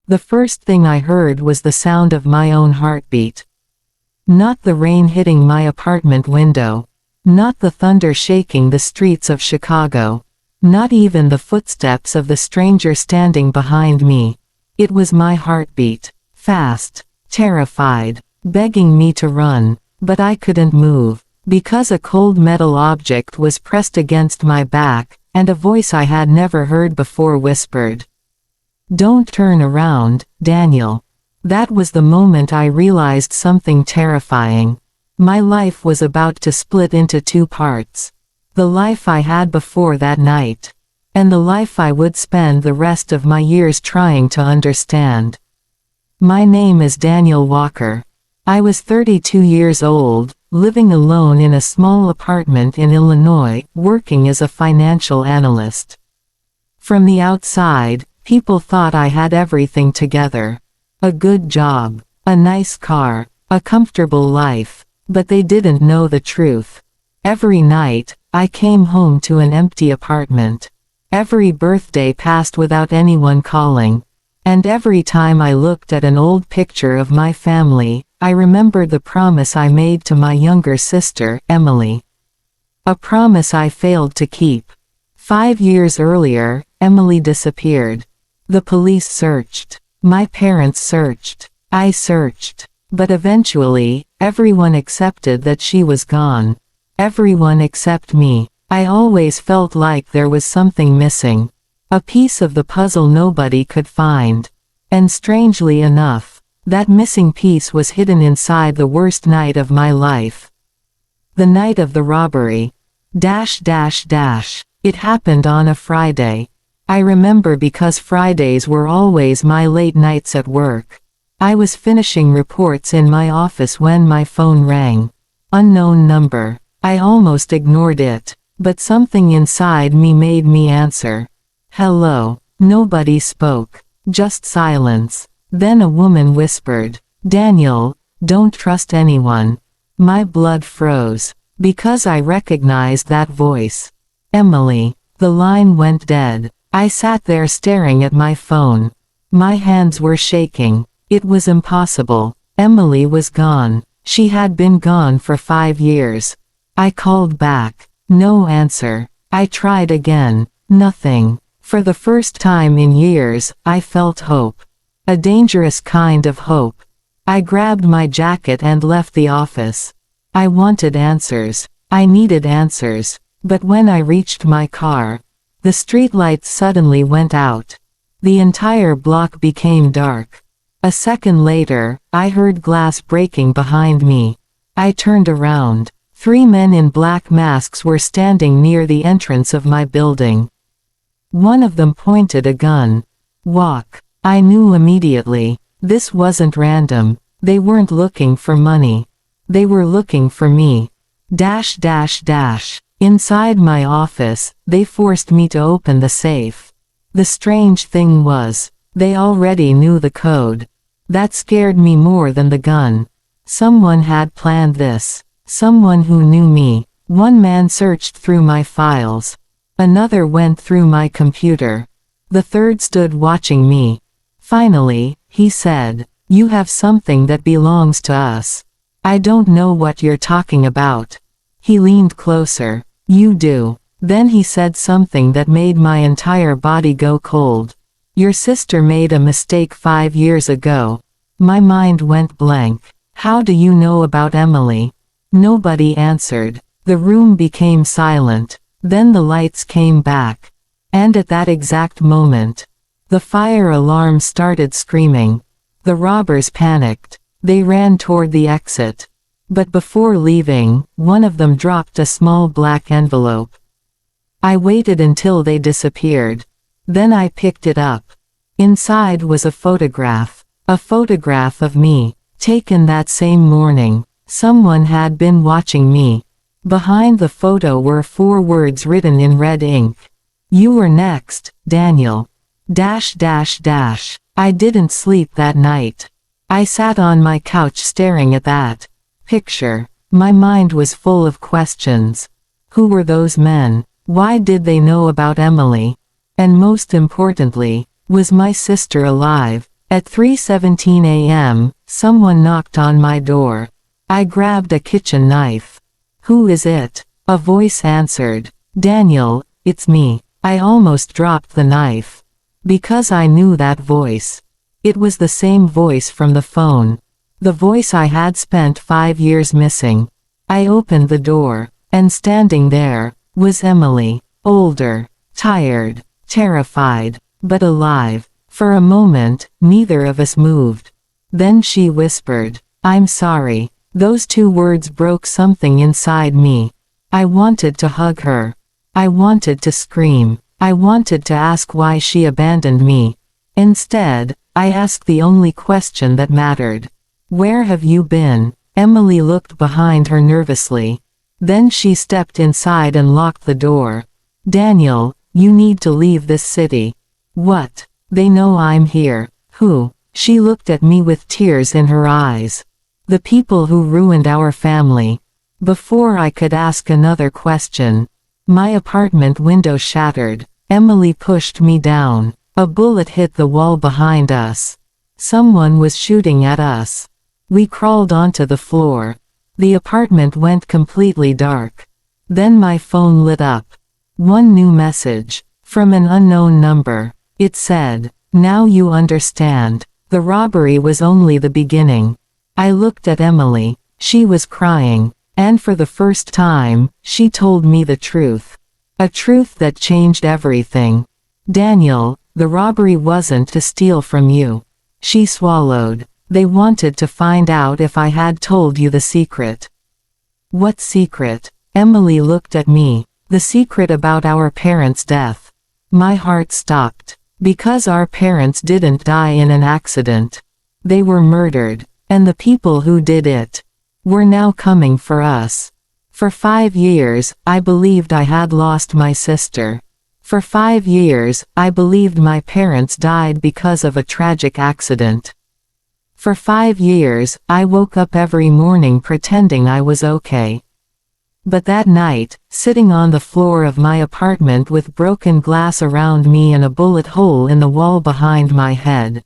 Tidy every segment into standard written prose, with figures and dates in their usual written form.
The first thing I heard was the sound of my own heartbeat. Not the rain hitting my apartment window. Not the thunder shaking the streets of Chicago. Not even the footsteps of the stranger standing behind me. It was my heartbeat. Fast. Terrified. Begging me to run. But I couldn't move. Because a cold metal object was pressed against my back, and a voice I had never heard before whispered, "Don't turn around, Daniel." That was the moment I realized something terrifying. My life was about to split into two parts. The life I had before that night. And the life I would spend the rest of my years trying to understand. My name is Daniel Walker. I was 32 years old, living alone in a small apartment in Illinois, working as a financial analyst. From the outside, people thought I had everything together. A good job, a nice car, a comfortable life, but they didn't know the truth. Every night, I came home to an empty apartment. Every birthday passed without anyone calling. And every time I looked at an old picture of my family, I remembered the promise I made to my younger sister, Emily. A promise I failed to keep. 5 years earlier, Emily disappeared. The police searched. My parents searched. I searched. But eventually, everyone accepted that she was gone. Everyone except me. I always felt like there was something missing. A piece of the puzzle nobody could find. And strangely enough, that missing piece was hidden inside the worst night of my life. The night of the robbery. It happened on a Friday. I remember because Fridays were always my late nights at work. I was finishing reports in my office when my phone rang. Unknown number. I almost ignored it, but something inside me made me answer. Hello. Nobody spoke. Just silence. Then a woman whispered, "Daniel, don't trust anyone." My blood froze, because I recognized that voice. Emily. The line went dead. I sat there staring at my phone. My hands were shaking. It was impossible. Emily was gone. She had been gone for 5 years. I called back. No answer. I tried again. Nothing. For the first time in years, I felt hope. A dangerous kind of hope. I grabbed my jacket and left the office. I wanted answers. I needed answers. But when I reached my car, the streetlights suddenly went out. The entire block became dark. A second later, I heard glass breaking behind me. I turned around. 3 men in black masks were standing near the entrance of my building. One of them pointed a gun. Walk. I knew immediately. This wasn't random. They weren't looking for money. They were looking for me. Inside my office, they forced me to open the safe. The strange thing was, they already knew the code. That scared me more than the gun. Someone had planned this. Someone who knew me. One man searched through my files. Another went through my computer. The third stood watching me. Finally, he said, "You have something that belongs to us. I don't know what you're talking about." He leaned closer. "You do." Then he said something that made my entire body go cold. "Your sister made a mistake 5 years ago." My mind went blank. "How do you know about Emily?" Nobody answered. The room became silent. Then the lights came back. And at that exact moment, the fire alarm started screaming. The robbers panicked. They ran toward the exit. But before leaving, one of them dropped a small black envelope. I waited until they disappeared. Then I picked it up. Inside was a photograph. A photograph of me, taken that same morning. Someone had been watching me. Behind the photo were 4 words written in red ink. "You were next, Daniel." I didn't sleep that night. I sat on my couch staring at that picture. My mind was full of questions. Who were those men? Why did they know about Emily? And most importantly, was my sister alive? At 3:17 a.m., someone knocked on my door. I grabbed a kitchen knife. "Who is it?" A voice answered. "Daniel, it's me." I almost dropped the knife. Because I knew that voice. It was the same voice from the phone. The voice I had spent 5 years missing. I opened the door, and standing there, was Emily, older, tired, terrified, but alive. For a moment, neither of us moved. Then she whispered, "I'm sorry." Those 2 words broke something inside me. I wanted to hug her. I wanted to scream. I wanted to ask why she abandoned me. Instead, I asked the only question that mattered. "Where have you been?" Emily looked behind her nervously. Then she stepped inside and locked the door. "Daniel, you need to leave this city." "What? They know I'm here." "Who?" She looked at me with tears in her eyes. "The people who ruined our family." Before I could ask another question, my apartment window shattered. Emily pushed me down. A bullet hit the wall behind us. Someone was shooting at us. We crawled onto the floor. The apartment went completely dark. Then my phone lit up. One new message. From an unknown number. It said, "Now you understand. The robbery was only the beginning." I looked at Emily. She was crying. And for the first time, she told me the truth. A truth that changed everything. "Daniel, the robbery wasn't to steal from you." She swallowed. "They wanted to find out if I had told you the secret." "What secret?" Emily looked at me. "The secret about our parents' death." My heart stopped. Because our parents didn't die in an accident. They were murdered. And the people who did it were now coming for us. For 5 years, I believed I had lost my sister. For 5 years, I believed my parents died because of a tragic accident. For 5 years, I woke up every morning pretending I was okay. But that night, sitting on the floor of my apartment with broken glass around me and a bullet hole in the wall behind my head,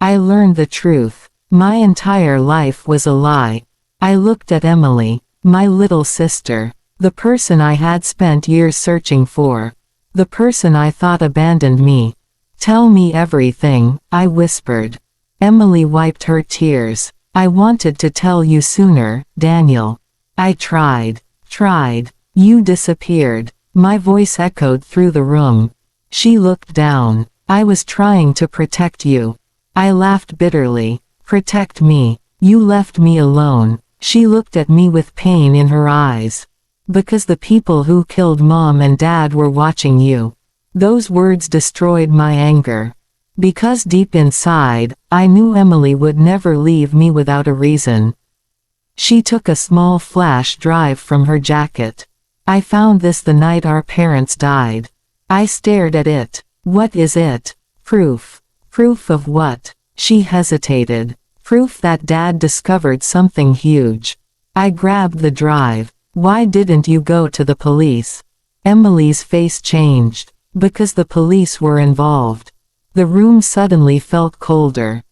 I learned the truth. My entire life was a lie. I looked at Emily, my little sister, the person I had spent years searching for, the person I thought abandoned me. "Tell me everything," I whispered. Emily wiped her tears. "I wanted to tell you sooner, Daniel. I tried. You disappeared." My voice echoed through the room. She looked down. "I was trying to protect you." I laughed bitterly. "Protect me? You left me alone." She looked at me with pain in her eyes. "Because the people who killed Mom and Dad were watching you." Those words destroyed my anger. Because deep inside, I knew Emily would never leave me without a reason. She took a small flash drive from her jacket. "I found this the night our parents died." I stared at it. "What is it?" "Proof." "Proof of what?" She hesitated. "Proof that Dad discovered something huge." I grabbed the drive. "Why didn't you go to the police?" Emily's face changed. "Because the police were involved." The room suddenly felt colder.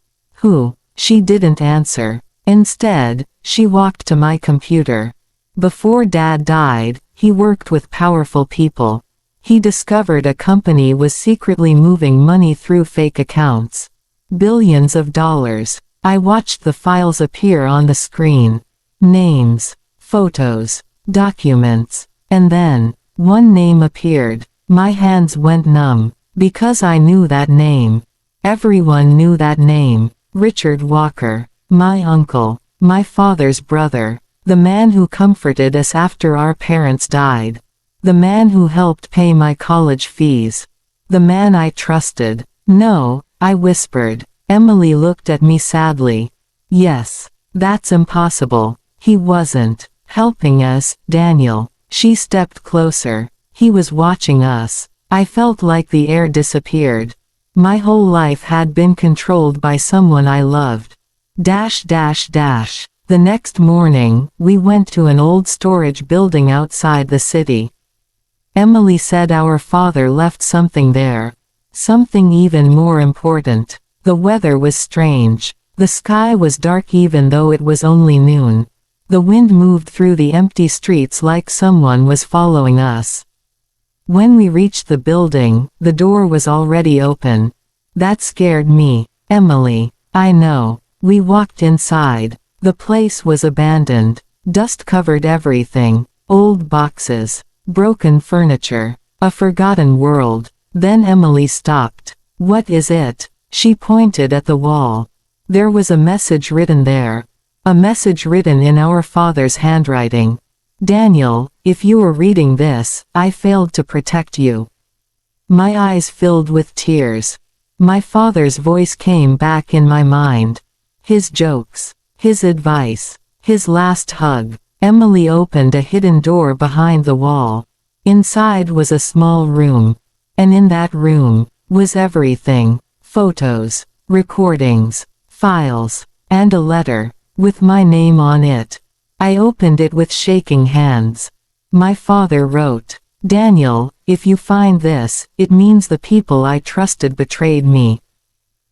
"Who?" She didn't answer. Instead, she walked to my computer. Before Dad died, he worked with powerful people. He discovered a company was secretly moving money through fake accounts. Billions of dollars. I watched the files appear on the screen. Names, photos, documents. And then, one name appeared. My hands went numb. Because I knew that name. Everyone knew that name. Richard Walker. My uncle. My father's brother. The man who comforted us after our parents died. The man who helped pay my college fees. The man I trusted. "No," I whispered. Emily looked at me sadly. "Yes. That's impossible. He wasn't helping us, Daniel." She stepped closer. "He was watching us." I felt like the air disappeared. My whole life had been controlled by someone I loved. The next morning, we went to an old storage building outside the city. Emily said our father left something there. Something even more important. The weather was strange. The sky was dark even though it was only noon. The wind moved through the empty streets like someone was following us. When we reached the building, the door was already open. That scared me. Emily. I know. We walked inside. The place was abandoned. Dust covered everything. Old boxes. Broken furniture. A forgotten world. Then Emily stopped. What is it? She pointed at the wall. There was a message written there. A message written in our father's handwriting. Daniel, if you are reading this, I failed to protect you. My eyes filled with tears. My father's voice came back in my mind. His jokes. His advice. His last hug. Emily opened a hidden door behind the wall. Inside was a small room. And in that room was everything. Photos, recordings, files, and a letter, with my name on it. I opened it with shaking hands. My father wrote, Daniel, if you find this, it means the people I trusted betrayed me.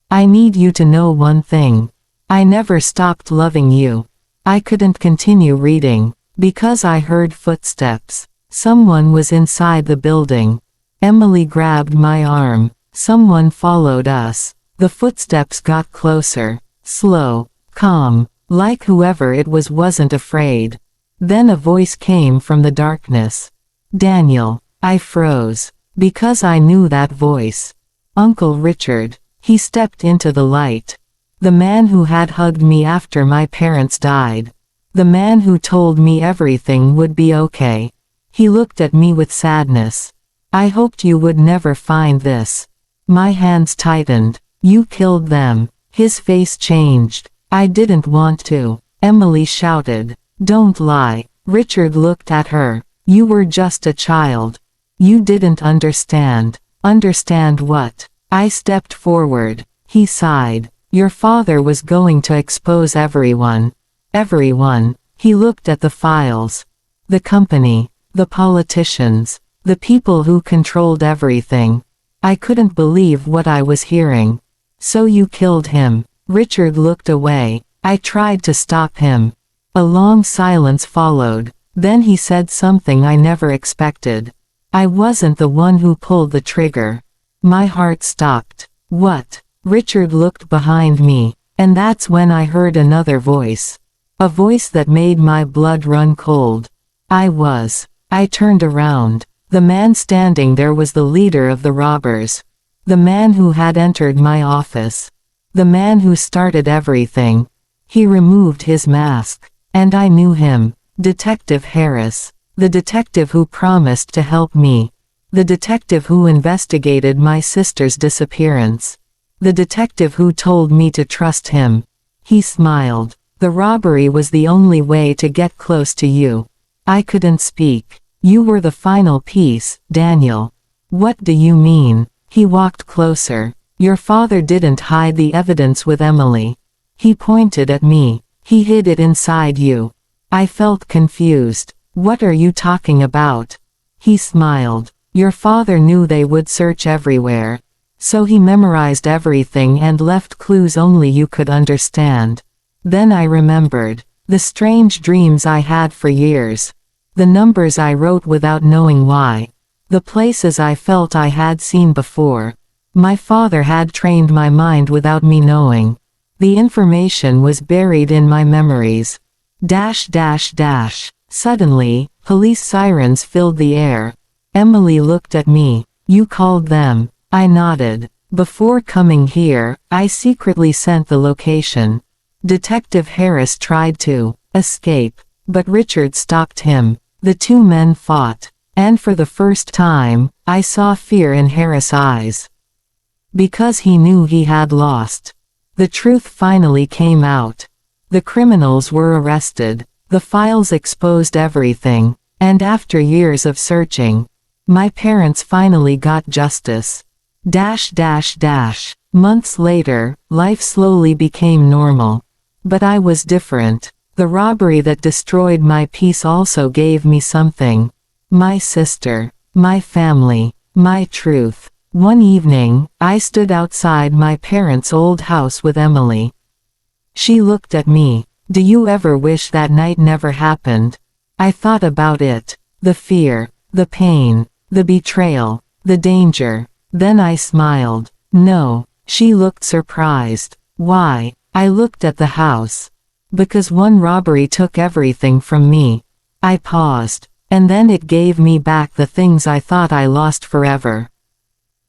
I need you to know one thing. I never stopped loving you. I couldn't continue reading, because I heard footsteps. Someone was inside the building. Emily grabbed my arm. Someone followed us. The footsteps got closer. Slow. Calm. Like whoever it was wasn't afraid. Then a voice came from the darkness. Daniel. I froze. Because I knew that voice. Uncle Richard. He stepped into the light. The man who had hugged me after my parents died. The man who told me everything would be okay. He looked at me with sadness. I hoped you would never find this. My hands tightened. You killed them. His face changed. I didn't want to. Emily shouted. Don't lie. Richard looked at her. You were just a child. You didn't understand. Understand what? I stepped forward. He sighed. Your father was going to expose everyone. Everyone. He looked at the files. The company. The politicians. The people who controlled everything. I couldn't believe what I was hearing. So you killed him. Richard looked away. I tried to stop him. A long silence followed. Then he said something I never expected. I wasn't the one who pulled the trigger. My heart stopped. What? Richard looked behind me, and that's when I heard another voice. A voice that made my blood run cold. I turned around. The man standing there was the leader of the robbers. The man who had entered my office. The man who started everything. He removed his mask. And I knew him. Detective Harris. The detective who promised to help me. The detective who investigated my sister's disappearance. The detective who told me to trust him. He smiled. The robbery was the only way to get close to you. I couldn't speak. You were the final piece, Daniel. What do you mean? He walked closer. Your father didn't hide the evidence with Emily. He pointed at me. He hid it inside you. I felt confused. What are you talking about? He smiled. Your father knew they would search everywhere. So he memorized everything and left clues only you could understand. Then I remembered. The strange dreams I had for years. The numbers I wrote without knowing why. The places I felt I had seen before. My father had trained my mind without me knowing. The information was buried in my memories. Suddenly, police sirens filled the air. Emily looked at me. You called them. I nodded. Before coming here, I secretly sent the location. Detective Harris tried to escape, but Richard stopped him. The two men fought, and for the first time, I saw fear in Harris' eyes. Because he knew he had lost. The truth finally came out. The criminals were arrested. The files exposed everything, and after years of searching, my parents finally got justice. Months later, life slowly became normal. But I was different. The robbery that destroyed my peace also gave me something. My sister. My family. My truth. One evening, I stood outside my parents' old house with Emily. She looked at me. Do you ever wish that night never happened? I thought about it. The fear, the pain, the betrayal, the danger. Then I smiled. No, she looked surprised. Why? I looked at the house. Because one robbery took everything from me. I paused. And then it gave me back the things I thought I lost forever.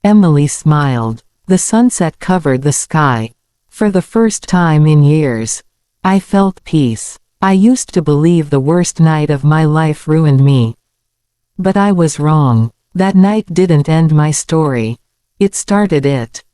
Emily smiled. The sunset covered the sky. For the first time in years, I felt peace. I used to believe the worst night of my life ruined me. But I was wrong. That night didn't end my story. It started it.